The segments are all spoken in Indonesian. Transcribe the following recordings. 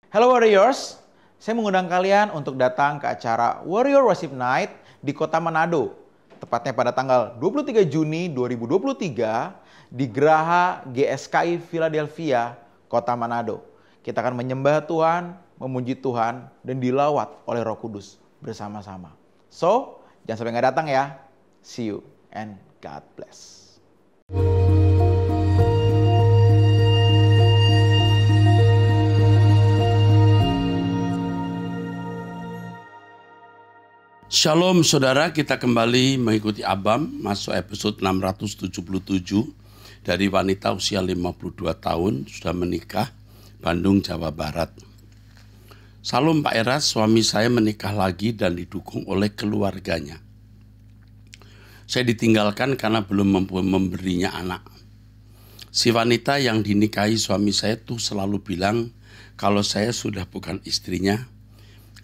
Hello Warriors, saya mengundang kalian untuk datang ke acara Warrior Worship Night di kota Manado. Tepatnya pada tanggal 23 Juni 2023 di Geraha GSKI Philadelphia, kota Manado. Kita akan menyembah Tuhan, memuji Tuhan, dan dilawat oleh Roh Kudus bersama-sama. So, jangan sampai nggak datang ya. See you and God bless. Shalom saudara, kita kembali mengikuti Abam masuk episode 677 dari wanita usia 52 tahun sudah menikah, Bandung, Jawa Barat. Salam Pak Eras, suami saya menikah lagi dan didukung oleh keluarganya. Saya ditinggalkan karena belum mampu memberinya anak. Si wanita yang dinikahi suami saya tuh selalu bilang kalau saya sudah bukan istrinya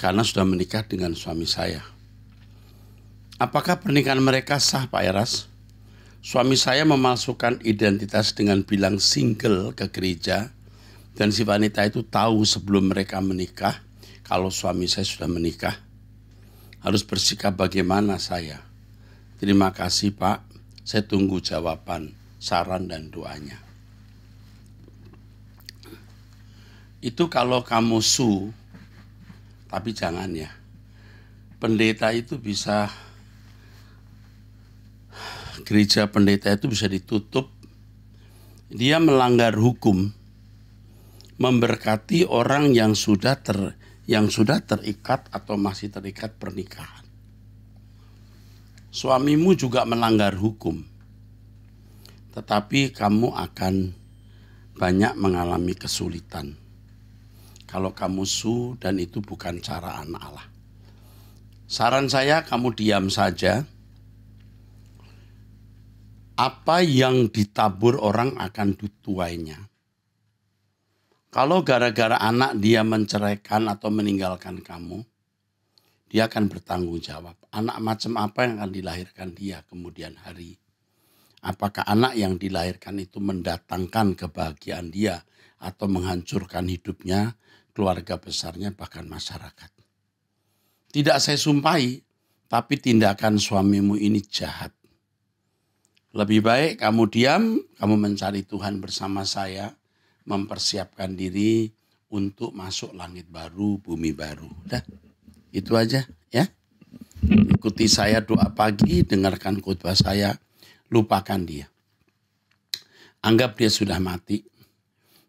karena sudah menikah dengan suami saya. Apakah pernikahan mereka sah, Pak Eras? Suami saya memalsukan identitas dengan bilang single ke gereja, dan si wanita itu tahu sebelum mereka menikah kalau suami saya sudah menikah. Harus bersikap bagaimana saya? Terima kasih Pak, saya tunggu jawaban, saran dan doanya. Itu kalau kamu tapi jangan ya. Pendeta itu bisa... Gereja pendeta itu bisa ditutup. Dia melanggar hukum, memberkati orang yang sudah terikat atau masih terikat pernikahan. Suamimu juga melanggar hukum, tetapi kamu akan banyak mengalami kesulitan kalau kamu dan itu bukan cara anak Allah. Saran saya, kamu diam saja. Apa yang ditabur orang akan dituainya. Kalau gara-gara anak dia menceraikan atau meninggalkan kamu, dia akan bertanggung jawab. Anak macam apa yang akan dilahirkan dia kemudian hari? Apakah anak yang dilahirkan itu mendatangkan kebahagiaan dia atau menghancurkan hidupnya, keluarga besarnya, bahkan masyarakat? Tidak saya sumpahi, tapi tindakan suamimu ini jahat. Lebih baik kamu diam, kamu mencari Tuhan bersama saya, mempersiapkan diri untuk masuk langit baru, bumi baru. Udah, itu aja ya. Ikuti saya doa pagi, dengarkan khotbah saya, lupakan dia. Anggap dia sudah mati,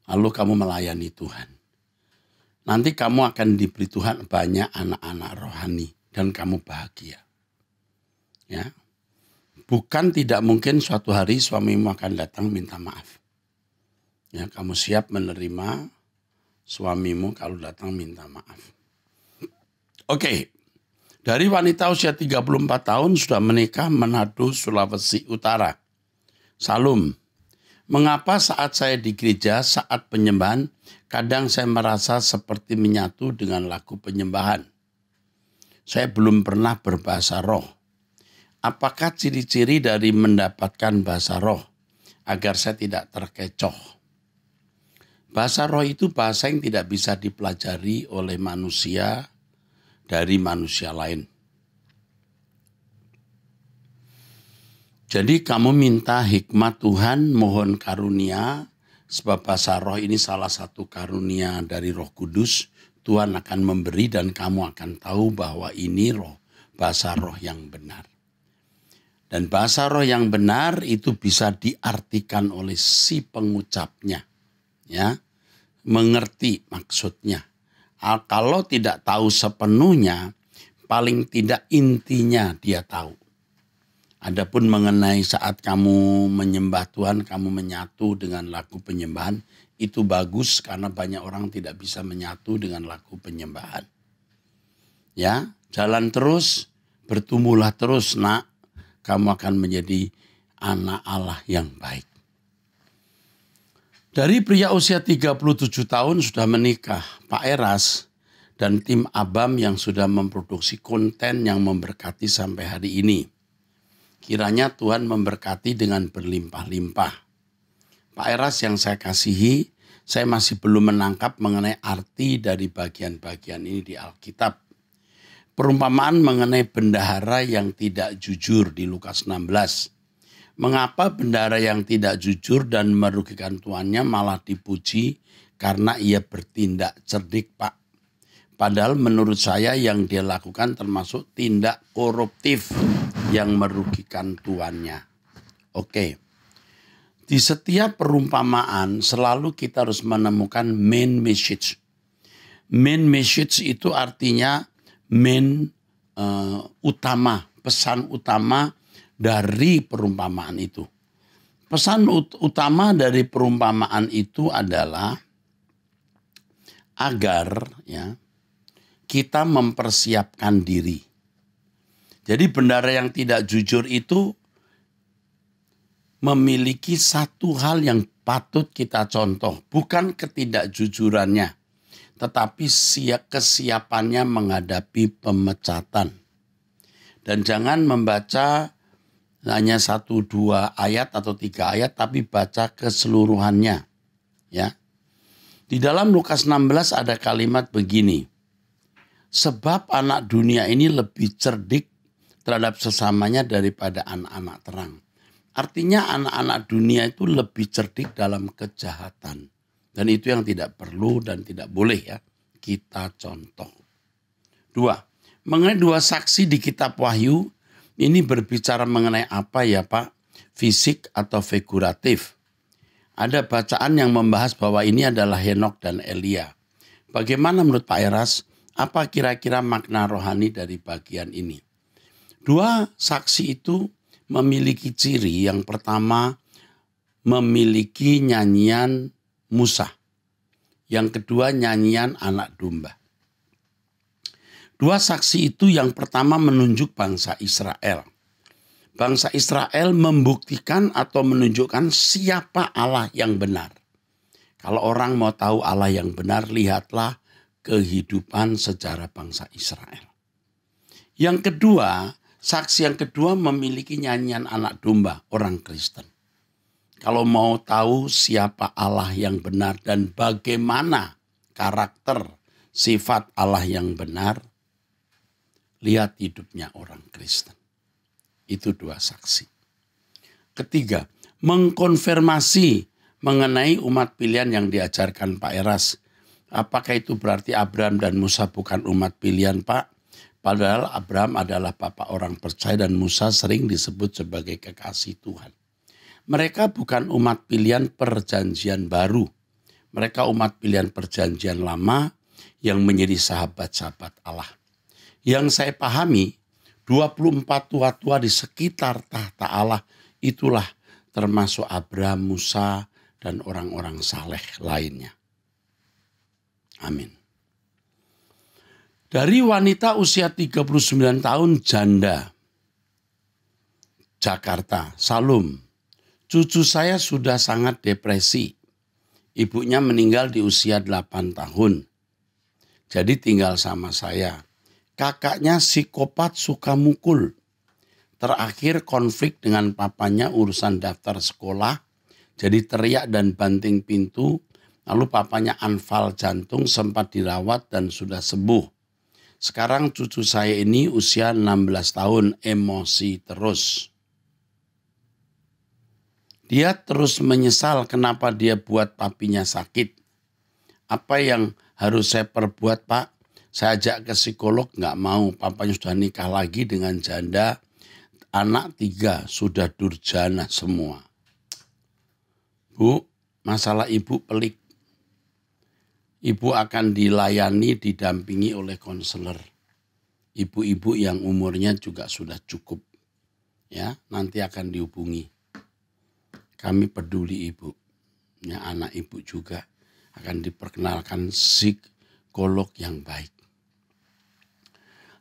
lalu kamu melayani Tuhan. Nanti kamu akan diberi Tuhan banyak anak-anak rohani dan kamu bahagia. Ya. Bukan tidak mungkin suatu hari suamimu akan datang minta maaf. Ya, kamu siap menerima suamimu kalau datang minta maaf. Oke, dari wanita usia 34 tahun sudah menikah Manado, Sulawesi Utara. Salam, mengapa saat saya di gereja saat penyembahan, kadang saya merasa seperti menyatu dengan lagu penyembahan. Saya belum pernah berbahasa roh. Apakah ciri-ciri dari mendapatkan bahasa roh agar saya tidak terkecoh? Bahasa roh itu bahasa yang tidak bisa dipelajari oleh manusia dari manusia lain. Jadi kamu minta hikmat Tuhan, mohon karunia, sebab bahasa roh ini salah satu karunia dari Roh Kudus. Tuhan akan memberi dan kamu akan tahu bahwa ini roh, bahasa roh yang benar. Dan bahasa roh yang benar itu bisa diartikan oleh si pengucapnya. Ya, mengerti maksudnya. Kalau tidak tahu sepenuhnya, paling tidak intinya dia tahu. Adapun mengenai saat kamu menyembah Tuhan, kamu menyatu dengan lagu penyembahan, itu bagus karena banyak orang tidak bisa menyatu dengan lagu penyembahan. Ya, jalan terus, bertumbuhlah terus nak. Kamu akan menjadi anak Allah yang baik. Dari pria usia 37 tahun sudah menikah, Pak Eras dan tim Abam yang sudah memproduksi konten yang memberkati sampai hari ini. Kiranya Tuhan memberkati dengan berlimpah-limpah. Pak Eras yang saya kasihi, saya masih belum menangkap mengenai arti dari bagian-bagian ini di Alkitab. Perumpamaan mengenai bendahara yang tidak jujur di Lukas 16. Mengapa bendahara yang tidak jujur dan merugikan tuannya malah dipuji karena ia bertindak cerdik, Pak? Padahal menurut saya yang dia lakukan termasuk tindak koruptif yang merugikan tuannya. Oke. Di setiap perumpamaan selalu kita harus menemukan main message. Main message itu artinya utama, pesan utama dari perumpamaan itu. Pesan utama dari perumpamaan itu adalah agar kita mempersiapkan diri. Jadi bendahara yang tidak jujur itu memiliki satu hal yang patut kita contoh. Bukan ketidakjujurannya, tetapi kesiapannya menghadapi pemecatan. Dan jangan membaca hanya 1-2 ayat atau 3 ayat, tapi baca keseluruhannya. Ya. Di dalam Lukas 16 ada kalimat begini. Sebab anak dunia ini lebih cerdik terhadap sesamanya daripada anak-anak terang. Artinya anak-anak dunia itu lebih cerdik dalam kejahatan. Dan itu yang tidak perlu dan tidak boleh ya kita contoh. 2. Mengenai 2 saksi di kitab Wahyu, ini berbicara mengenai apa ya Pak? Fisik atau figuratif. Ada bacaan yang membahas bahwa ini adalah Henokh dan Elia. Bagaimana menurut Pak Eras? Apa kira-kira makna rohani dari bagian ini? 2 saksi itu memiliki ciri. Yang pertama, memiliki nyanyian Musa. Yang kedua, nyanyian anak domba. 2 saksi itu yang pertama menunjuk bangsa Israel. Bangsa Israel membuktikan atau menunjukkan siapa Allah yang benar. Kalau orang mau tahu Allah yang benar, lihatlah kehidupan sejarah bangsa Israel. Yang kedua, saksi yang kedua memiliki nyanyian anak domba, orang Kristen. Kalau mau tahu siapa Allah yang benar dan bagaimana karakter sifat Allah yang benar, lihat hidupnya orang Kristen. Itu 2 saksi. Ketiga, mengkonfirmasi mengenai umat pilihan yang diajarkan Pak Eras. Apakah itu berarti Abraham dan Musa bukan umat pilihan, Pak? Padahal Abraham adalah bapak orang percaya dan Musa sering disebut sebagai kekasih Tuhan. Mereka bukan umat pilihan perjanjian baru. Mereka umat pilihan perjanjian lama yang menjadi sahabat-sahabat Allah. Yang saya pahami, 24 tua-tua di sekitar tahta Allah itulah termasuk Abraham, Musa, dan orang-orang saleh lainnya. Amin. Dari wanita usia 39 tahun janda, Jakarta, Salum. Cucu saya sudah sangat depresi. Ibunya meninggal di usia 8 tahun. Jadi tinggal sama saya. Kakaknya psikopat suka mukul. Terakhir konflik dengan papanya urusan daftar sekolah. Jadi teriak dan banting pintu. Lalu papanya anfal jantung, sempat dirawat dan sudah sembuh. Sekarang cucu saya ini usia 16 tahun, emosi terus. Dia terus menyesal kenapa dia buat papinya sakit. Apa yang harus saya perbuat, Pak? Saya ajak ke psikolog, nggak mau. Papanya sudah nikah lagi dengan janda. Anak 3 sudah durjana semua. Bu, masalah ibu pelik. Ibu akan dilayani, didampingi oleh konselor. Ibu-ibu yang umurnya juga sudah cukup. Ya, nanti akan dihubungi. Kami peduli ibu. Ya, anak ibu juga akan diperkenalkan psikolog yang baik.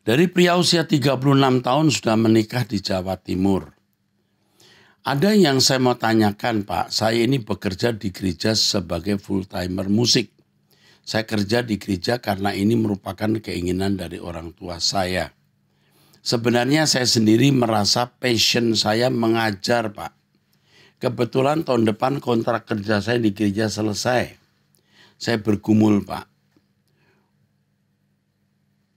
Dari pria usia 36 tahun sudah menikah di Jawa Timur. Ada yang saya mau tanyakan, Pak. Saya ini bekerja di gereja sebagai full-timer musik. Saya kerja di gereja karena ini merupakan keinginan dari orang tua saya. Sebenarnya saya sendiri merasa passion saya mengajar, Pak. Kebetulan tahun depan kontrak kerja saya di gereja selesai. saya bergumul Pak,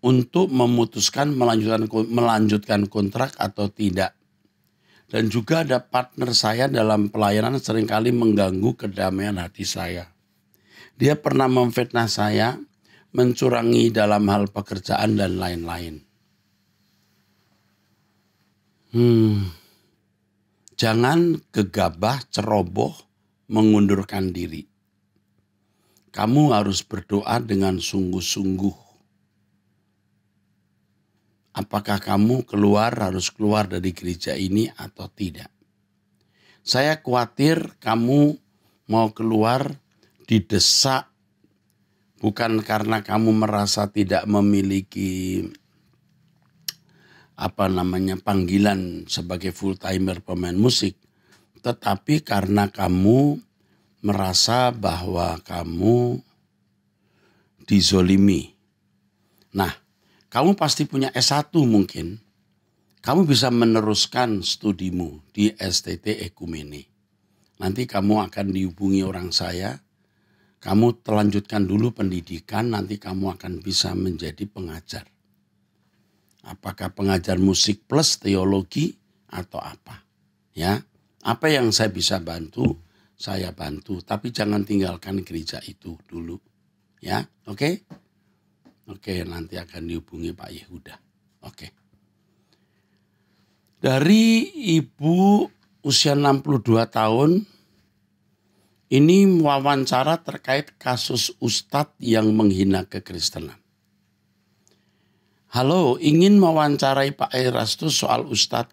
untuk memutuskan melanjutkan kontrak atau tidak. Dan juga ada partner saya dalam pelayanan seringkali mengganggu kedamaian hati saya. Dia pernah memfitnah saya, mencurangi dalam hal pekerjaan dan lain-lain. Jangan gegabah, ceroboh, mengundurkan diri. Kamu harus berdoa dengan sungguh-sungguh. Apakah kamu harus keluar dari gereja ini atau tidak? Saya khawatir kamu mau keluar didesak bukan karena kamu merasa tidak memiliki panggilan sebagai full timer pemain musik, tetapi karena kamu merasa bahwa kamu dizolimi. Nah, kamu pasti punya S1 mungkin. Kamu bisa meneruskan studimu di STT Ekumene. Nanti kamu akan dihubungi orang saya. Kamu telanjutkan dulu pendidikan, nanti kamu akan bisa menjadi pengajar. Apakah pengajar musik plus teologi atau apa? Ya, apa yang saya bisa bantu, saya bantu. Tapi jangan tinggalkan gereja itu dulu. Ya, oke? Oke, nanti akan dihubungi Pak Yehuda. Oke. Dari ibu usia 62 tahun, ini wawancara terkait kasus ustadz yang menghina kekristenan. Halo, ingin mewawancarai Pak Erastus soal ustadz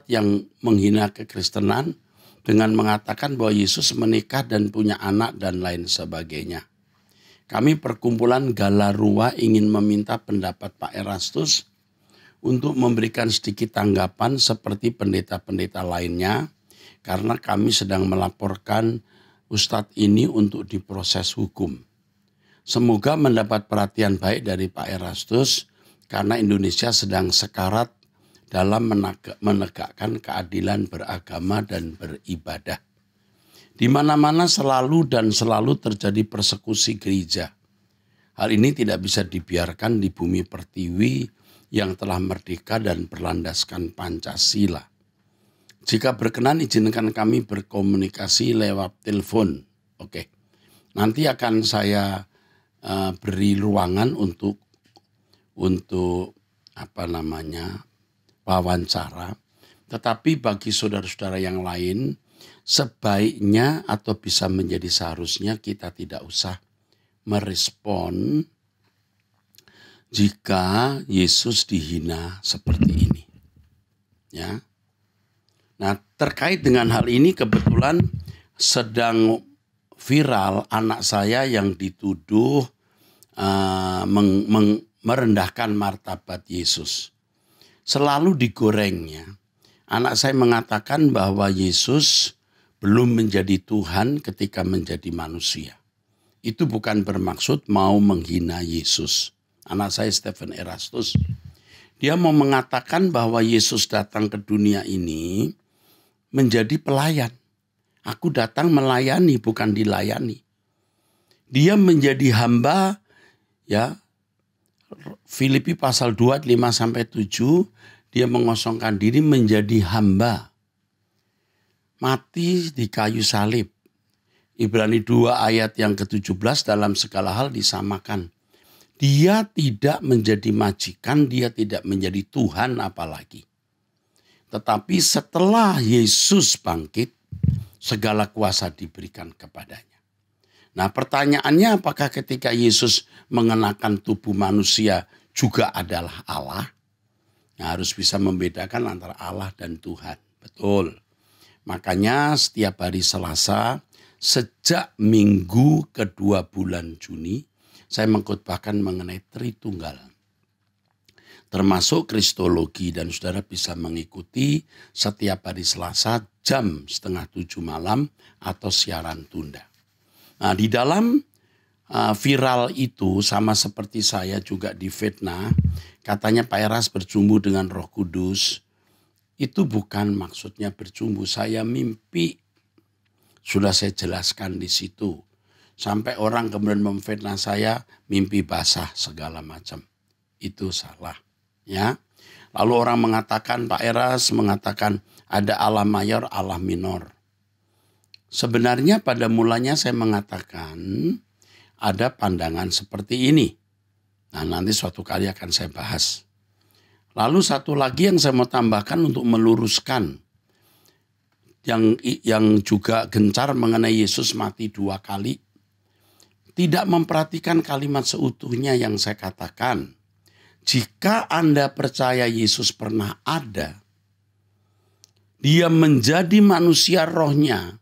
yang menghina kekristenan dengan mengatakan bahwa Yesus menikah dan punya anak dan lain sebagainya. Kami perkumpulan Galarua ingin meminta pendapat Pak Erastus untuk memberikan sedikit tanggapan seperti pendeta-pendeta lainnya karena kami sedang melaporkan ustadz ini untuk diproses hukum. Semoga mendapat perhatian baik dari Pak Erastus karena Indonesia sedang sekarat dalam menegakkan keadilan beragama dan beribadah. Di mana-mana selalu terjadi persekusi gereja. Hal ini tidak bisa dibiarkan di bumi pertiwi yang telah merdeka dan berlandaskan Pancasila. Jika berkenan izinkan kami berkomunikasi lewat telepon. Oke. Nanti akan saya beri ruangan untuk wawancara. Tetapi bagi saudara-saudara yang lain, sebaiknya atau bisa menjadi seharusnya kita tidak usah merespon jika Yesus dihina seperti ini. Ya. Nah, terkait dengan hal ini kebetulan sedang viral anak saya yang dituduh merendahkan martabat Yesus. Selalu digorengnya. Anak saya mengatakan bahwa Yesus belum menjadi Tuhan ketika menjadi manusia. Itu bukan bermaksud mau menghina Yesus. Anak saya Stephen Erastus. Dia mau mengatakan bahwa Yesus datang ke dunia ini menjadi pelayan. Aku datang melayani bukan dilayani. Dia menjadi hamba, ya. Filipi pasal 2 5-7, dia mengosongkan diri menjadi hamba. Mati di kayu salib. Ibrani 2 ayat yang ke-17 dalam segala hal disamakan. Dia tidak menjadi majikan, dia tidak menjadi Tuhan apalagi. Tetapi setelah Yesus bangkit, segala kuasa diberikan kepadanya. Nah, pertanyaannya apakah ketika Yesus mengenakan tubuh manusia juga adalah Allah? Nah, harus bisa membedakan antara Allah dan Tuhan. Betul. Makanya setiap hari Selasa sejak minggu kedua bulan Juni saya mengkhotbahkan mengenai Tritunggal. Termasuk Kristologi dan saudara bisa mengikuti setiap hari Selasa jam 6:30 malam atau siaran tunda. Nah, di dalam viral itu sama seperti saya juga difitnah, katanya Pak Eras berjumbu dengan Roh Kudus. Itu bukan maksudnya berjumbu, saya mimpi. Sudah saya jelaskan di situ. sampai orang kemudian memfitnah saya mimpi basah segala macam. Itu salah, ya. Lalu orang mengatakan, Pak Eras mengatakan ada Allah mayor, Allah minor. Sebenarnya pada mulanya saya mengatakan ada pandangan seperti ini. Nah, nanti suatu kali akan saya bahas. Lalu satu lagi yang saya mau tambahkan untuk meluruskan yang juga gencar mengenai Yesus mati 2 kali. Tidak memperhatikan kalimat seutuhnya yang saya katakan. Jika Anda percaya Yesus pernah ada, dia menjadi manusia rohnya,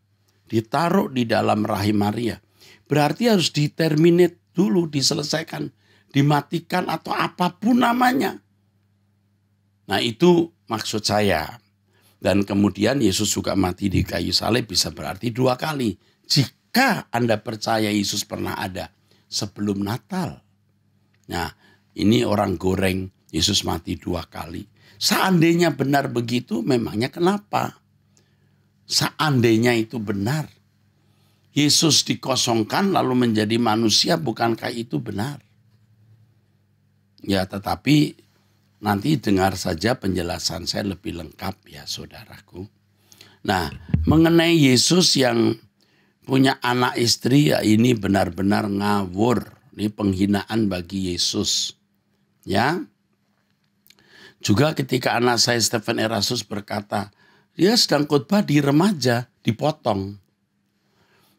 ditaruh di dalam rahim Maria. Berarti harus diterminate dulu, diselesaikan, dimatikan atau apapun namanya. Nah, itu maksud saya. Dan kemudian Yesus juga mati di kayu salib bisa berarti 2 kali. Jika Anda percaya Yesus pernah ada sebelum Natal. Nah, ini orang goreng Yesus mati 2 kali. Seandainya benar begitu, memangnya kenapa? Seandainya itu benar. Yesus dikosongkan lalu menjadi manusia, bukankah itu benar? Ya, tetapi nanti dengar saja penjelasan saya lebih lengkap ya saudaraku. Nah, mengenai Yesus yang punya anak istri, ya ini benar-benar ngawur. Ini penghinaan bagi Yesus. Ya. Juga ketika anak saya Stephen Erastus berkata, dia sedang khotbah di remaja, dipotong.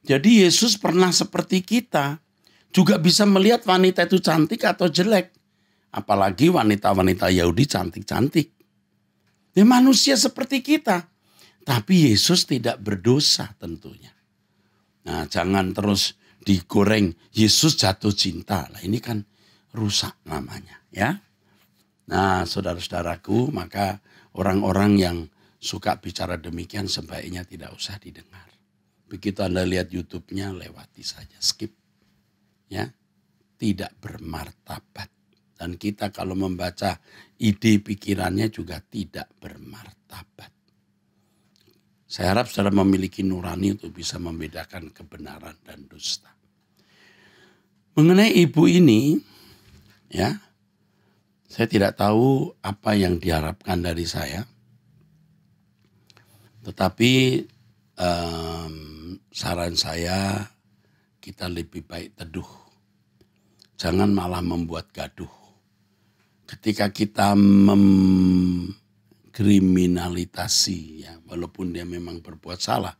Jadi Yesus pernah seperti kita, juga bisa melihat wanita itu cantik atau jelek. Apalagi wanita-wanita Yahudi cantik-cantik. Dia manusia seperti kita. Tapi Yesus tidak berdosa tentunya. Nah, jangan terus digoreng Yesus jatuh cinta. Nah, ini kan rusak namanya, ya. Nah, saudara-saudaraku, maka orang-orang yang suka bicara demikian sebaiknya tidak usah didengar. Begitu Anda lihat YouTube-nya, lewati saja, skip. Ya, tidak bermartabat. Dan kita kalau membaca ide pikirannya juga tidak bermartabat. Saya harap saudara memiliki nurani untuk bisa membedakan kebenaran dan dusta. Mengenai ibu ini, ya, saya tidak tahu apa yang diharapkan dari saya. Tetapi saran saya, kita lebih baik teduh. Jangan malah membuat gaduh. Ketika kita mengkriminalisasi, ya, walaupun dia memang berbuat salah,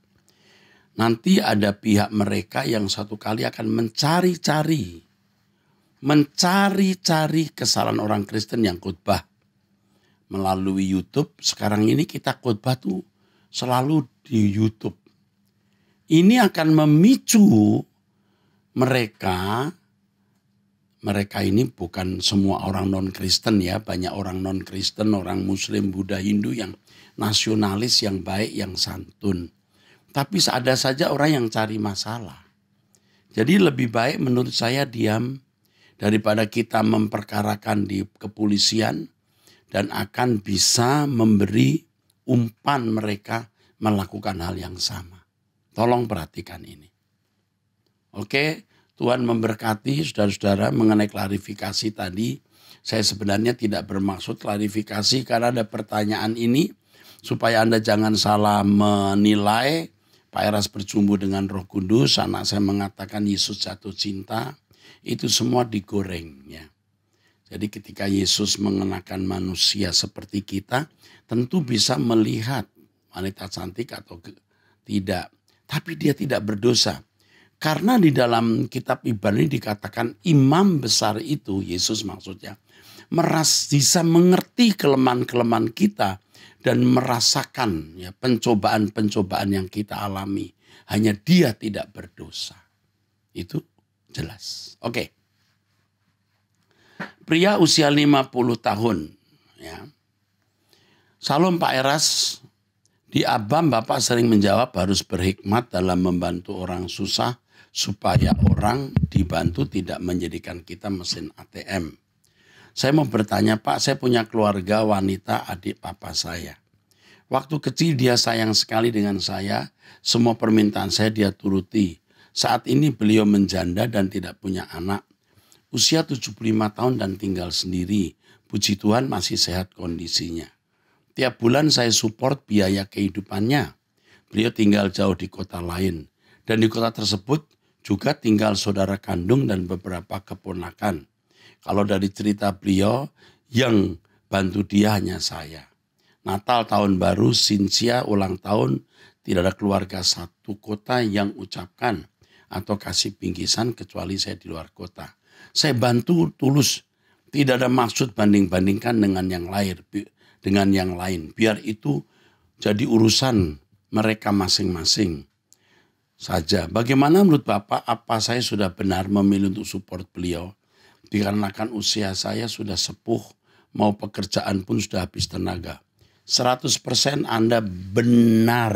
nanti ada pihak mereka yang satu kali akan mencari-cari kesalahan orang Kristen yang khotbah melalui YouTube. Sekarang ini kita khotbah tuh selalu di YouTube. Ini akan memicu mereka ini bukan semua orang non-Kristen ya, banyak orang non-Kristen, orang Muslim, Buddha, Hindu yang nasionalis, yang baik, yang santun. Tapi ada saja orang yang cari masalah. Jadi lebih baik menurut saya diam daripada kita memperkarakan di kepolisian dan akan bisa memberi umpan mereka melakukan hal yang sama. Tolong perhatikan ini. Oke, Tuhan memberkati saudara-saudara mengenai klarifikasi tadi. Saya sebenarnya tidak bermaksud klarifikasi karena ada pertanyaan ini supaya Anda jangan salah menilai. Pak Eras berjumpa dengan Roh Kudus, anak saya mengatakan Yesus jatuh cinta, itu semua digoreng ya. Jadi ketika Yesus mengenakan manusia seperti kita, tentu bisa melihat wanita cantik atau tidak. Tapi dia tidak berdosa. Karena di dalam kitab Ibrani dikatakan imam besar itu, Yesus maksudnya, bisa mengerti kelemahan-kelemahan kita dan merasakan ya, pencobaan-pencobaan yang kita alami. Hanya dia tidak berdosa. Itu jelas. Oke. Pria usia 50 tahun. Ya. Salam Pak Eras. Di Abam Bapak sering menjawab harus berhikmat dalam membantu orang susah supaya orang dibantu tidak menjadikan kita mesin ATM. Saya mau bertanya Pak, saya punya keluarga wanita adik papa saya. Waktu kecil dia sayang sekali dengan saya, semua permintaan saya dia turuti. Saat ini beliau menjanda dan tidak punya anak. Usia 75 tahun dan tinggal sendiri. Puji Tuhan masih sehat kondisinya. Tiap bulan saya support biaya kehidupannya. Beliau tinggal jauh di kota lain. Dan di kota tersebut juga tinggal saudara kandung dan beberapa keponakan. Kalau dari cerita beliau, yang bantu dia hanya saya. Natal, tahun baru, Sinsia, ulang tahun, tidak ada keluarga satu kota yang ucapkan atau kasih bingkisan kecuali saya di luar kota. Saya bantu tulus, tidak ada maksud banding-bandingkan dengan yang lain. Biar itu jadi urusan mereka masing-masing saja. Bagaimana menurut Bapak, apa saya sudah benar memilih untuk support beliau? Dikarenakan usia saya sudah sepuh, mau pekerjaan pun sudah habis tenaga. 100% Anda benar,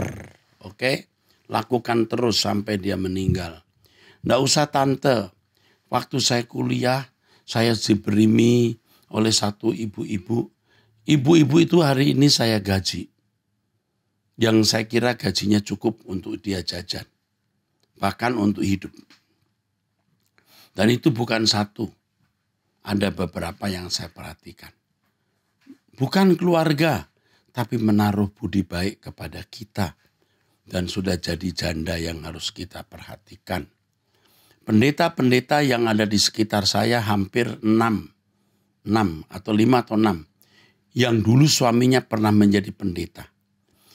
oke? Lakukan terus sampai dia meninggal. Nggak usah tante, waktu saya kuliah, saya diberi mie oleh satu ibu-ibu. Ibu-ibu itu hari ini saya gaji. Yang saya kira gajinya cukup untuk dia jajan. Bahkan untuk hidup. Dan itu bukan satu. Ada beberapa yang saya perhatikan. Bukan keluarga, tapi menaruh budi baik kepada kita. Dan sudah jadi janda yang harus kita perhatikan. Pendeta-pendeta yang ada di sekitar saya hampir 6 atau 5 atau 6. Yang dulu suaminya pernah menjadi pendeta.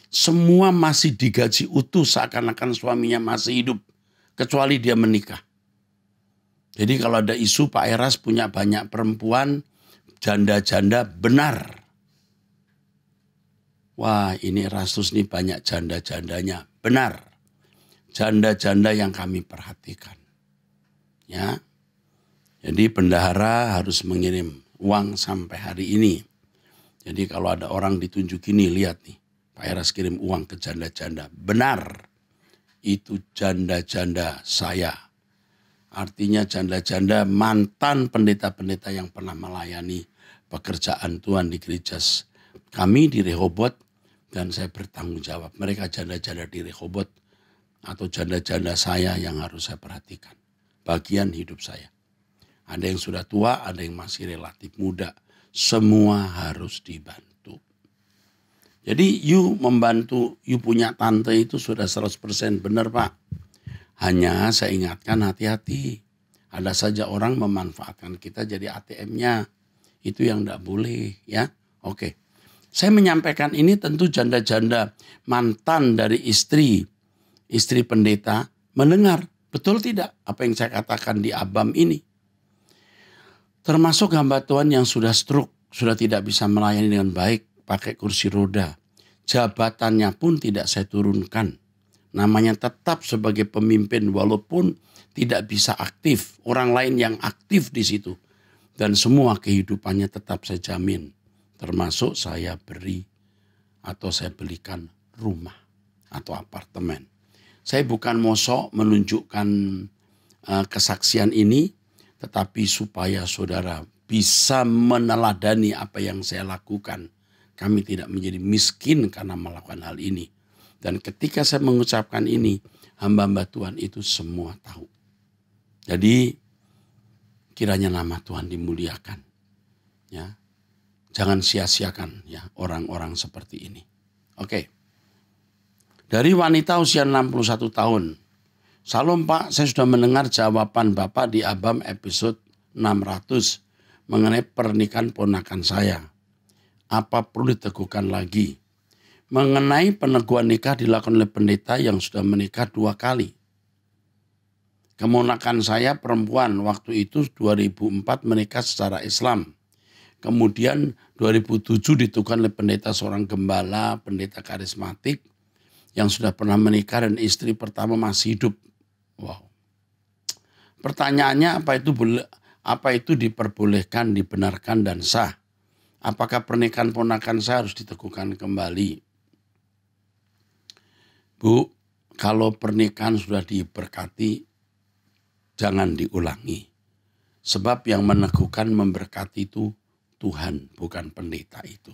Semua masih digaji utuh seakan-akan suaminya masih hidup. Kecuali dia menikah. Jadi kalau ada isu Pak Eras punya banyak perempuan, janda-janda, benar. Wah, ini Erastus nih banyak janda-jandanya. Benar. Janda-janda yang kami perhatikan. Ya. Jadi bendahara harus mengirim uang sampai hari ini. Jadi kalau ada orang ditunjuk ini, lihat nih. Pak Eras kirim uang ke janda-janda. Benar. Itu janda-janda saya. Artinya janda-janda mantan pendeta-pendeta yang pernah melayani pekerjaan Tuhan di gereja kami di Rehoboth. Dan saya bertanggung jawab. Mereka janda-janda di Rehoboth atau janda-janda saya yang harus saya perhatikan. Bagian hidup saya. Ada yang sudah tua, ada yang masih relatif muda. Semua harus dibantu. Jadi you membantu, you punya tante itu sudah 100% benar Pak. Hanya saya ingatkan hati-hati. Ada saja orang memanfaatkan kita jadi ATM-nya. Itu yang tidak boleh ya. Oke. Saya menyampaikan ini tentu janda-janda mantan dari istri pendeta mendengar. Betul tidak apa yang saya katakan di Abam ini? Termasuk hamba Tuhan yang sudah stroke, sudah tidak bisa melayani dengan baik, pakai kursi roda. Jabatannya pun tidak saya turunkan. Namanya tetap sebagai pemimpin walaupun tidak bisa aktif. Orang lain yang aktif di situ. Dan semua kehidupannya tetap saya jamin. Termasuk saya beri atau saya belikan rumah atau apartemen. Saya bukan mosok menunjukkan kesaksian ini, tetapi supaya saudara bisa meneladani apa yang saya lakukan. Kami tidak menjadi miskin karena melakukan hal ini. Dan ketika saya mengucapkan ini, hamba-hamba Tuhan itu semua tahu. Jadi kiranya nama Tuhan dimuliakan. Ya. Jangan sia-siakan ya orang-orang seperti ini. Oke. Dari wanita usia 61 tahun. Salam Pak, saya sudah mendengar jawaban Bapak di Abam episode 600 mengenai pernikahan ponakan saya. Apa perlu diteguhkan lagi? Mengenai peneguhan nikah dilakukan oleh pendeta yang sudah menikah 2 kali. Keponakan saya perempuan waktu itu 2004 menikah secara Islam. Kemudian 2007 diteguhkan oleh pendeta seorang gembala, pendeta karismatik yang sudah pernah menikah dan istri pertama masih hidup. Wow. Pertanyaannya apa itu diperbolehkan, dibenarkan dan sah? Apakah pernikahan ponakan saya harus diteguhkan kembali? Bu, kalau pernikahan sudah diberkati, jangan diulangi. Sebab yang meneguhkan memberkati itu Tuhan, bukan pendeta itu.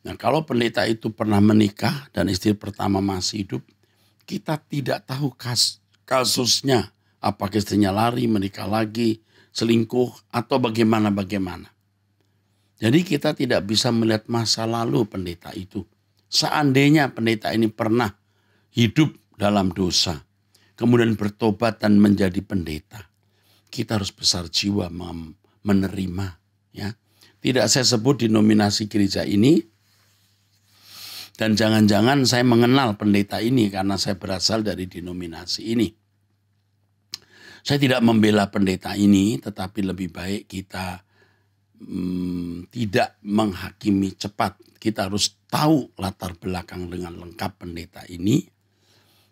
Nah, kalau pendeta itu pernah menikah dan istri pertama masih hidup, kita tidak tahu kasusnya. Apakah istrinya lari, menikah lagi, selingkuh, atau bagaimana. Jadi kita tidak bisa melihat masa lalu pendeta itu. Seandainya pendeta ini pernah hidup dalam dosa, kemudian bertobat dan menjadi pendeta, kita harus besar jiwa menerima. Ya. Tidak saya sebut denominasi gereja ini, dan jangan-jangan saya mengenal pendeta ini karena saya berasal dari denominasi ini. Saya tidak membela pendeta ini, tetapi lebih baik kita tidak menghakimi cepat. Kita harus tahu latar belakang dengan lengkap pendeta ini.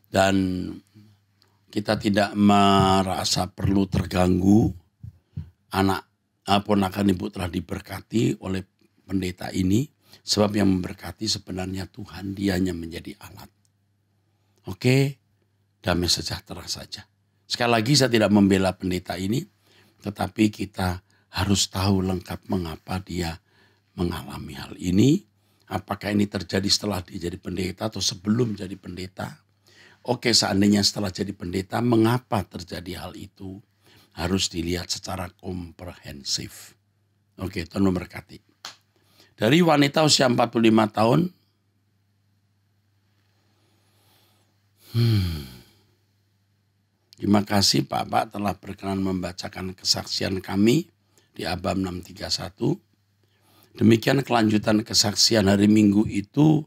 Dan kita tidak merasa perlu terganggu. Anak ponakan ibu telah diberkati oleh pendeta ini. Sebab yang memberkati sebenarnya Tuhan, dia hanya menjadi alat. Oke, damai sejahtera saja. Sekali lagi saya tidak membela pendeta ini, tetapi kita harus tahu lengkap mengapa dia mengalami hal ini. Apakah ini terjadi setelah dia jadi pendeta atau sebelum jadi pendeta? Oke, seandainya setelah jadi pendeta, mengapa terjadi hal itu? Harus dilihat secara komprehensif. Oke, Tuhan memberkati. Dari wanita usia 45 tahun, terima kasih Pak telah berkenan membacakan kesaksian kami di Abam 631. Demikian kelanjutan kesaksian hari Minggu itu.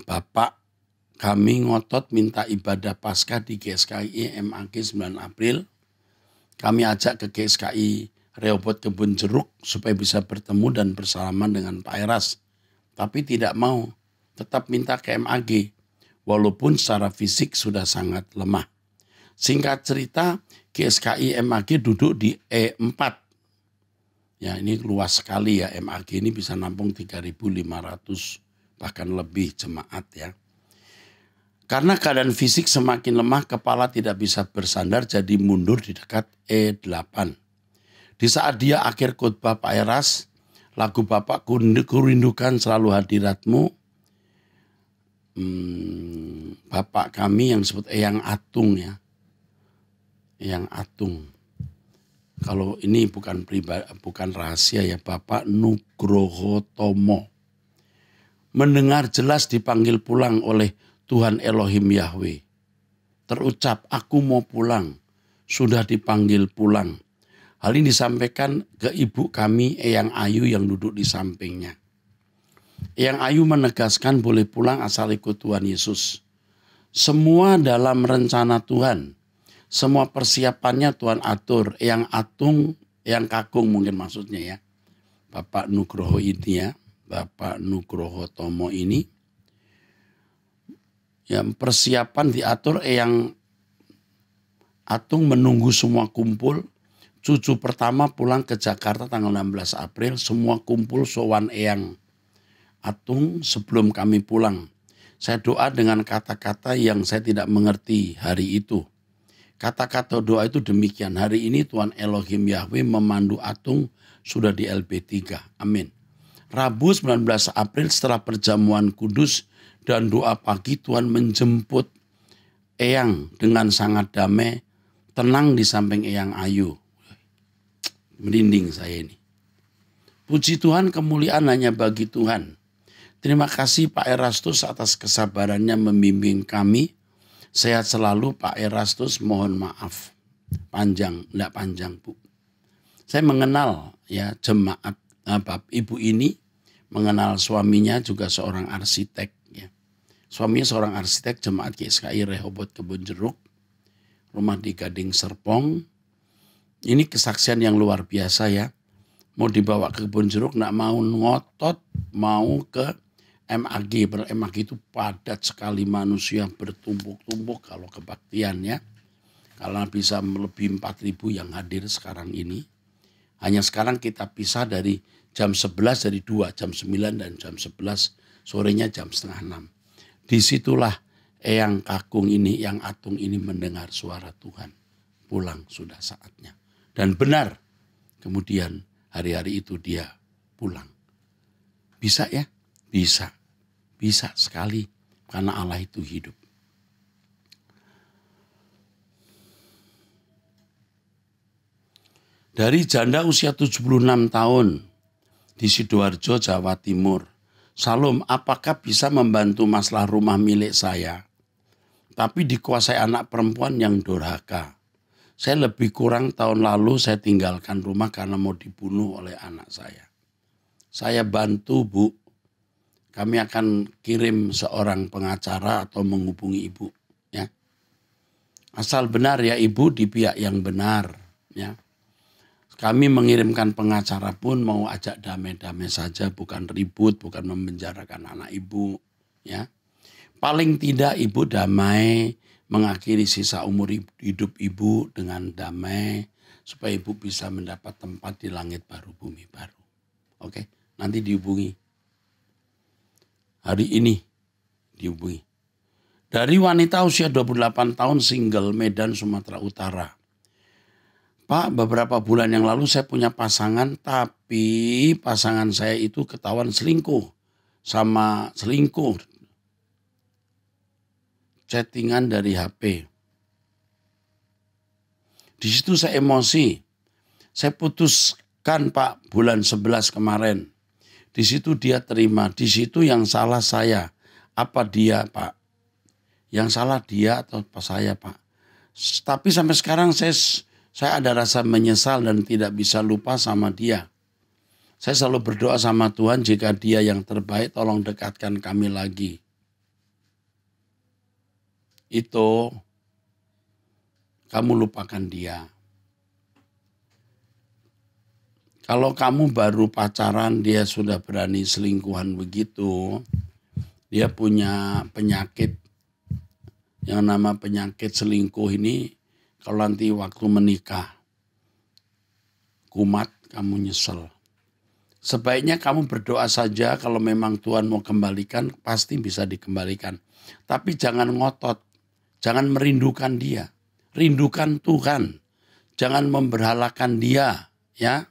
Bapak kami ngotot minta ibadah Paskah di GSKI MAG 9 April. Kami ajak ke GSKI Rehoboth Kebun Jeruk supaya bisa bertemu dan bersalaman dengan Pak Eras. Tapi tidak mau, tetap minta ke MAG. Walaupun secara fisik sudah sangat lemah. Singkat cerita, GSKI MAG duduk di E4. Ya, ini luas sekali ya, MAG ini bisa nampung 3.500 bahkan lebih jemaat ya. Karena keadaan fisik semakin lemah, kepala tidak bisa bersandar, jadi mundur di dekat E8. Di saat dia akhir khotbah Pak Eras, lagu Bapak Kurindukan Selalu Hadiratmu, Bapak kami yang disebut Eyang Atung ya. Eyang Atung. Kalau ini bukan rahasia ya, Bapak Nugroho Tomo. Mendengar jelas dipanggil pulang oleh Tuhan Elohim Yahweh. Terucap, aku mau pulang. Sudah dipanggil pulang. Hal ini disampaikan ke ibu kami Eyang Ayu yang duduk di sampingnya. Eyang Ayu menegaskan boleh pulang asal ikut Tuhan Yesus. Semua dalam rencana Tuhan. Semua persiapannya Tuhan atur. Eyang Atung, Eyang Kakung mungkin maksudnya ya. Bapak Nugroho ini ya. Bapak Nugroho Tomo ini. Yang persiapan diatur. Eyang Atung menunggu semua kumpul. Cucu pertama pulang ke Jakarta tanggal 16 April. Semua kumpul sowan Eyang Atung sebelum kami pulang. Saya doa dengan kata-kata yang saya tidak mengerti hari itu. Kata-kata doa itu demikian. Hari ini Tuhan Elohim Yahweh memandu Atung sudah di LB3. Amin. Rabu 19 April setelah perjamuan kudus dan doa pagi, Tuhan menjemput Eyang dengan sangat damai, tenang di samping Eyang Ayu. Merinding saya ini. Puji Tuhan, kemuliaan hanya bagi Tuhan. Terima kasih Pak Erastus atas kesabarannya membimbing kami. Sehat selalu Pak Erastus, mohon maaf. Enggak panjang Bu. Saya mengenal ya jemaat ibu ini, mengenal suaminya juga seorang arsitek. Ya. Suaminya seorang arsitek jemaat GSKI Rehoboth Kebun Jeruk. Rumah di Gading Serpong. Ini kesaksian yang luar biasa ya. Mau dibawa ke Kebun Jeruk, enggak mau ngotot, mau ke MAG. MAG itu padat sekali manusia bertumpuk-tumpuk kalau kebaktian ya. Kalau bisa lebih 4.000 yang hadir sekarang ini. Hanya sekarang kita pisah dari jam 11 dari 2, jam 9 dan jam 11, sorenya jam 5:30. Disitulah Eyang Kakung ini, Eyang Atung ini mendengar suara Tuhan. Pulang sudah saatnya. Dan benar, kemudian hari-hari itu dia pulang. Bisa ya? Bisa. Bisa sekali, karena Allah itu hidup. Dari janda usia 76 tahun di Sidoarjo, Jawa Timur. Salam, apakah bisa membantu masalah rumah milik saya? Tapi dikuasai anak perempuan yang durhaka. Saya lebih kurang tahun lalu saya tinggalkan rumah karena mau dibunuh oleh anak saya. Saya bantu, Bu. Kami akan kirim seorang pengacara atau menghubungi Ibu. Ya. Asal benar ya Ibu di pihak yang benar. Ya. Kami mengirimkan pengacara pun mau ajak damai-damai saja, bukan ribut, bukan memenjarakan anak Ibu. Ya. Paling tidak Ibu damai, mengakhiri sisa umur hidup Ibu dengan damai, supaya Ibu bisa mendapat tempat di langit baru, bumi baru. Oke, nanti dihubungi. Hari ini dihubungi. Dari wanita usia 28 tahun single, Medan, Sumatera Utara. Pak, beberapa bulan yang lalu saya punya pasangan, tapi pasangan saya itu ketahuan selingkuh. Chattingan dari HP. Di situ saya emosi. Saya putuskan Pak bulan 11 kemarin. Di situ dia terima. Di situ yang salah saya. Apa dia Pak? Yang salah dia atau apa saya Pak? Tapi sampai sekarang saya ada rasa menyesal dan tidak bisa lupa sama dia. Saya selalu berdoa sama Tuhan, jika dia yang terbaik tolong dekatkan kami lagi. Itu kamu lupakan dia. Kalau kamu baru pacaran dia sudah berani selingkuhan begitu, dia punya penyakit yang nama penyakit selingkuh ini. Kalau nanti waktu menikah, kumat, kamu nyesel. Sebaiknya kamu berdoa saja, kalau memang Tuhan mau kembalikan, pasti bisa dikembalikan. Tapi jangan ngotot, jangan merindukan dia. Rindukan Tuhan, jangan memberhalakan dia. Ya.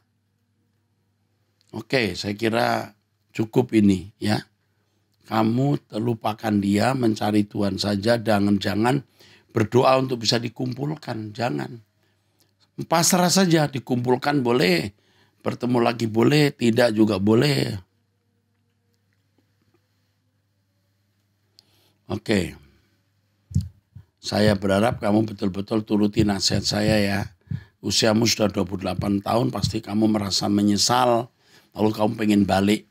Oke, saya kira cukup ini ya. Kamu lupakan dia, mencari Tuhan saja, jangan berdoa untuk bisa dikumpulkan, jangan. Pasrah saja, dikumpulkan boleh, bertemu lagi boleh, tidak juga boleh. Oke. Saya berharap kamu betul-betul turuti nasihat saya ya. Usiamu sudah 28 tahun, pasti kamu merasa menyesal, lalu kamu pengen balik.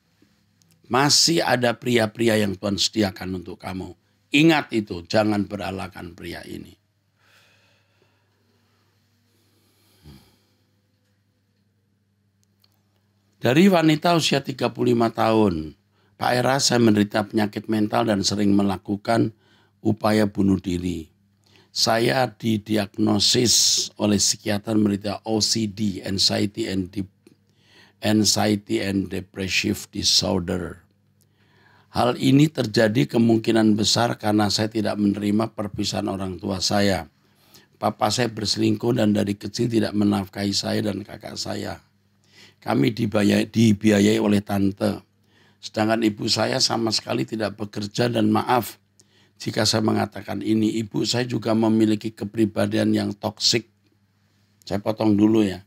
Masih ada pria-pria yang Tuhan sediakan untuk kamu. Ingat itu, jangan beralakan pria ini. Dari wanita usia 35 tahun, Pak Era, saya menderita penyakit mental dan sering melakukan upaya bunuh diri. Saya didiagnosis oleh psikiater menderita OCD, anxiety and depressive disorder. Hal ini terjadi kemungkinan besar karena saya tidak menerima perpisahan orang tua saya. Papa saya berselingkuh dan dari kecil tidak menafkahi saya dan kakak saya. Kami dibiayai oleh tante. Sedangkan ibu saya sama sekali tidak bekerja dan maaf jika saya mengatakan ini. Ibu saya juga memiliki kepribadian yang toksik. Saya potong dulu ya.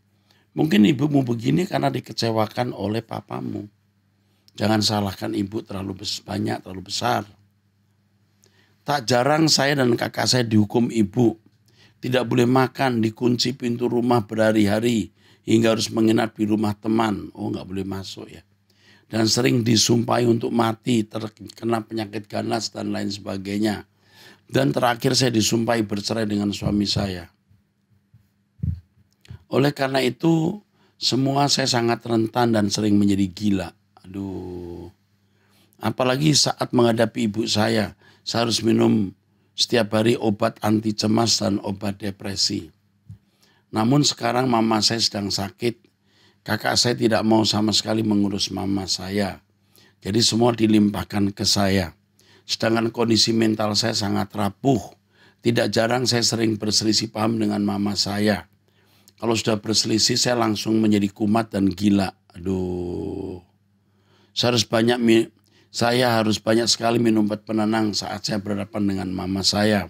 Mungkin ibumu begini karena dikecewakan oleh papamu. Jangan salahkan ibu terlalu banyak, terlalu besar. Tak jarang saya dan kakak saya dihukum ibu. Tidak boleh makan, dikunci pintu rumah berhari-hari. Hingga harus menginap di rumah teman. Oh, nggak boleh masuk ya. Dan sering disumpahi untuk mati, terkena penyakit ganas dan lain sebagainya. Dan terakhir saya disumpahi bercerai dengan suami saya. Oleh karena itu, semua saya sangat rentan dan sering menjadi gila. Aduh, apalagi saat menghadapi ibu saya harus minum setiap hari obat anti cemas dan obat depresi. Namun sekarang mama saya sedang sakit, kakak saya tidak mau sama sekali mengurus mama saya. Jadi semua dilimpahkan ke saya. Sedangkan kondisi mental saya sangat rapuh. Tidak jarang saya sering berselisih paham dengan mama saya. Kalau sudah berselisih saya langsung menjadi kumat dan gila. Aduh. Saya harus banyak sekali minum obat penenang saat saya berhadapan dengan mama saya.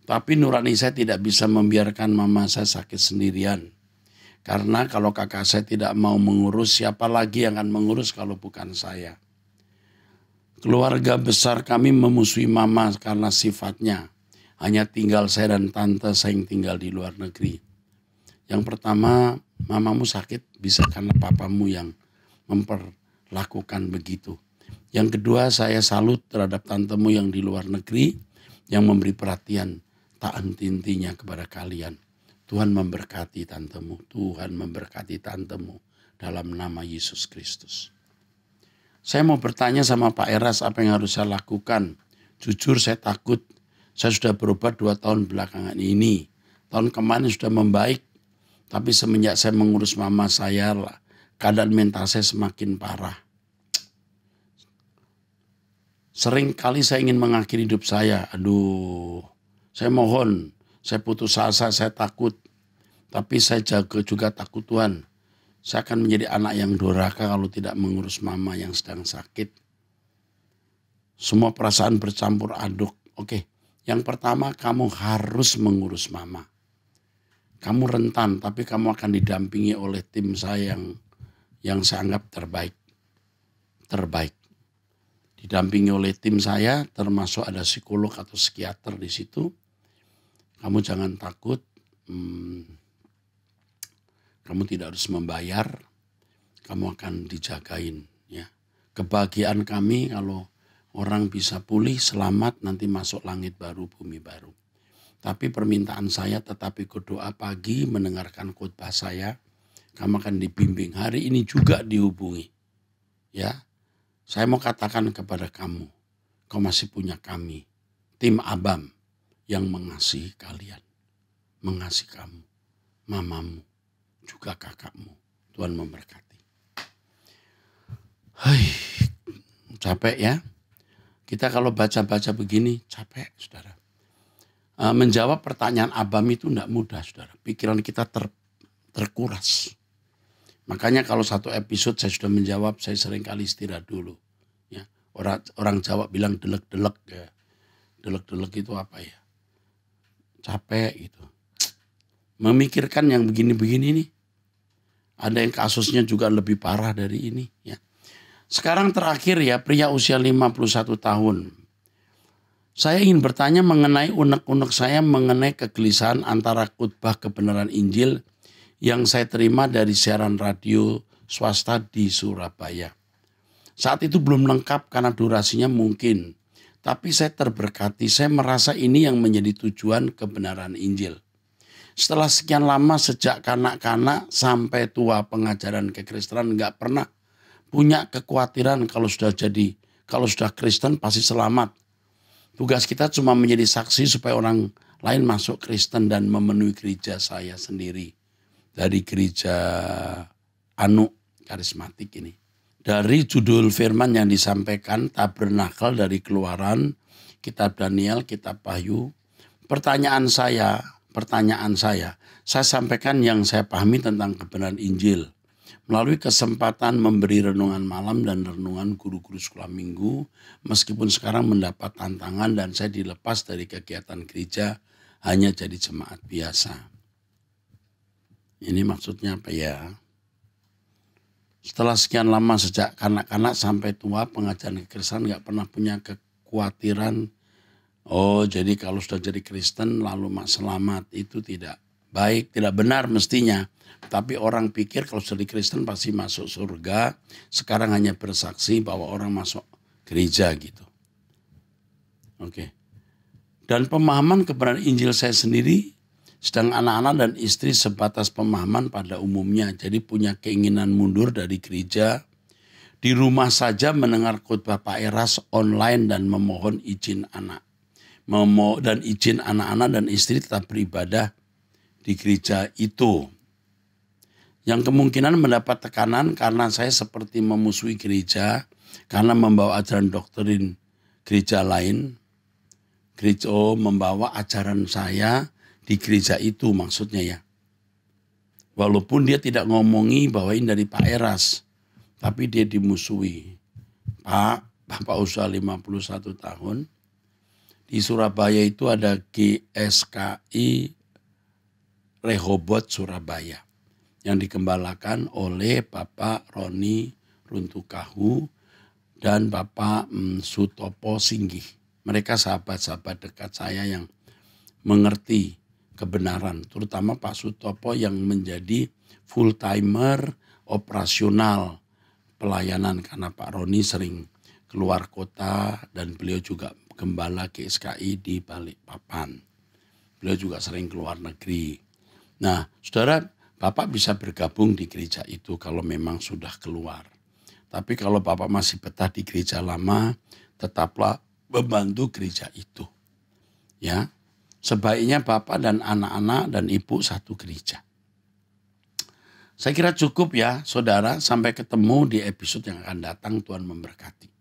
Tapi nurani saya tidak bisa membiarkan mama saya sakit sendirian. Karena kalau kakak saya tidak mau mengurus, siapa lagi yang akan mengurus kalau bukan saya? Keluarga besar kami memusuhi mama karena sifatnya. Hanya tinggal saya dan tante saya yang tinggal di luar negeri. Yang pertama, mamamu sakit bisa karena papamu yang memperlakukan begitu. Yang kedua, saya salut terhadap tantemu yang di luar negeri yang memberi perhatian tak henti-hentinya kepada kalian. Tuhan memberkati tantemu, Tuhan memberkati tantemu dalam nama Yesus Kristus. Saya mau bertanya sama Pak Eras apa yang harus saya lakukan. Jujur saya takut, saya sudah berobat 2 tahun belakangan ini. Tahun kemarin sudah membaik, tapi semenjak saya mengurus mama saya, keadaan mental saya semakin parah. Sering kali saya ingin mengakhiri hidup saya. Saya mohon, saya putus asa, saya takut. Tapi saya juga takut Tuhan. Saya akan menjadi anak yang durhaka kalau tidak mengurus mama yang sedang sakit. Semua perasaan bercampur aduk. Oke, yang pertama kamu harus mengurus mama. Kamu rentan, tapi kamu akan didampingi oleh tim saya yang saya anggap terbaik. Didampingi oleh tim saya, termasuk ada psikolog atau psikiater di situ. Kamu jangan takut, kamu tidak harus membayar, kamu akan dijagain. Ya. Kebahagiaan kami kalau orang bisa pulih, selamat, nanti masuk langit baru, bumi baru. Tapi permintaan saya tetap ikut doa pagi, mendengarkan khotbah saya, kamu akan dibimbing. Hari ini juga dihubungi. Ya, saya mau katakan kepada kamu, kau masih punya kami, tim Abam yang mengasihi kalian, mengasihi kamu, mamamu, juga kakakmu. Tuhan memberkati. Capek ya. Kita kalau baca-baca begini, capek saudara. Menjawab pertanyaan Abam itu tidak mudah saudara. Pikiran kita terkuras. Makanya kalau satu episode saya sudah menjawab, saya sering kali istirahat dulu. Ya. Orang Jawa bilang delek-delek. Ya. Delek-delek itu apa ya? Capek gitu. Memikirkan yang begini-begini nih. Ada yang kasusnya juga lebih parah dari ini. Ya. Sekarang terakhir ya, pria usia 51 tahun. Saya ingin bertanya mengenai unek-unek saya mengenai kegelisahan antara khotbah kebenaran Injil yang saya terima dari siaran radio swasta di Surabaya. Saat itu belum lengkap karena durasinya mungkin. Tapi saya terberkati, saya merasa ini yang menjadi tujuan kebenaran Injil. Setelah sekian lama sejak kanak-kanak sampai tua pengajaran kekristenan nggak pernah punya kekhawatiran kalau sudah Kristen pasti selamat. Tugas kita cuma menjadi saksi supaya orang lain masuk Kristen dan memenuhi gereja saya sendiri. Dari gereja karismatik ini. Dari judul firman yang disampaikan, Tabernakel dari Keluaran, Kitab Daniel, Kitab Wahyu. Pertanyaan saya, saya sampaikan yang saya pahami tentang kebenaran Injil. Melalui kesempatan memberi renungan malam dan renungan guru-guru sekolah minggu, meskipun sekarang mendapat tantangan dan saya dilepas dari kegiatan gereja hanya jadi jemaat biasa. Ini maksudnya apa ya? Setelah sekian lama sejak kanak-kanak sampai tua pengajaran kekristenan gak pernah punya kekhawatiran. Oh jadi kalau sudah jadi Kristen lalu selamat, itu tidak baik, tidak benar mestinya. Tapi orang pikir kalau jadi Kristen pasti masuk surga. Sekarang hanya bersaksi bahwa orang masuk gereja gitu. Oke. Dan pemahaman kebenaran Injil saya sendiri, sedang anak-anak dan istri sebatas pemahaman pada umumnya. Jadi punya keinginan mundur dari gereja. Di rumah saja mendengar khotbah Pak Eras online dan memohon izin dan izin anak-anak dan istri tetap beribadah di gereja itu. Yang kemungkinan mendapat tekanan karena saya seperti memusuhi gereja karena membawa ajaran doktrin gereja lain. Gereja membawa ajaran saya di gereja itu maksudnya ya. Walaupun dia tidak ngomongi bahwa ini dari Pak Eras, tapi dia dimusuhi. Bapak usia 51 tahun. Di Surabaya itu ada GSKI Rehoboth Surabaya. yang digembalakan oleh Bapak Roni Runtukahu dan Bapak Sutopo Singgih. Mereka sahabat-sahabat dekat saya yang mengerti kebenaran, terutama Pak Sutopo yang menjadi full-timer operasional pelayanan karena Pak Roni sering keluar kota dan beliau juga gembala GSKI di Balikpapan. Beliau juga sering keluar negeri. Nah, saudara, Bapak bisa bergabung di gereja itu kalau memang sudah keluar. Tapi kalau Bapak masih betah di gereja lama, tetaplah membantu gereja itu. Ya, sebaiknya Bapak dan anak-anak dan Ibu satu gereja. Saya kira cukup ya, saudara. Sampai ketemu di episode yang akan datang. Tuhan memberkati.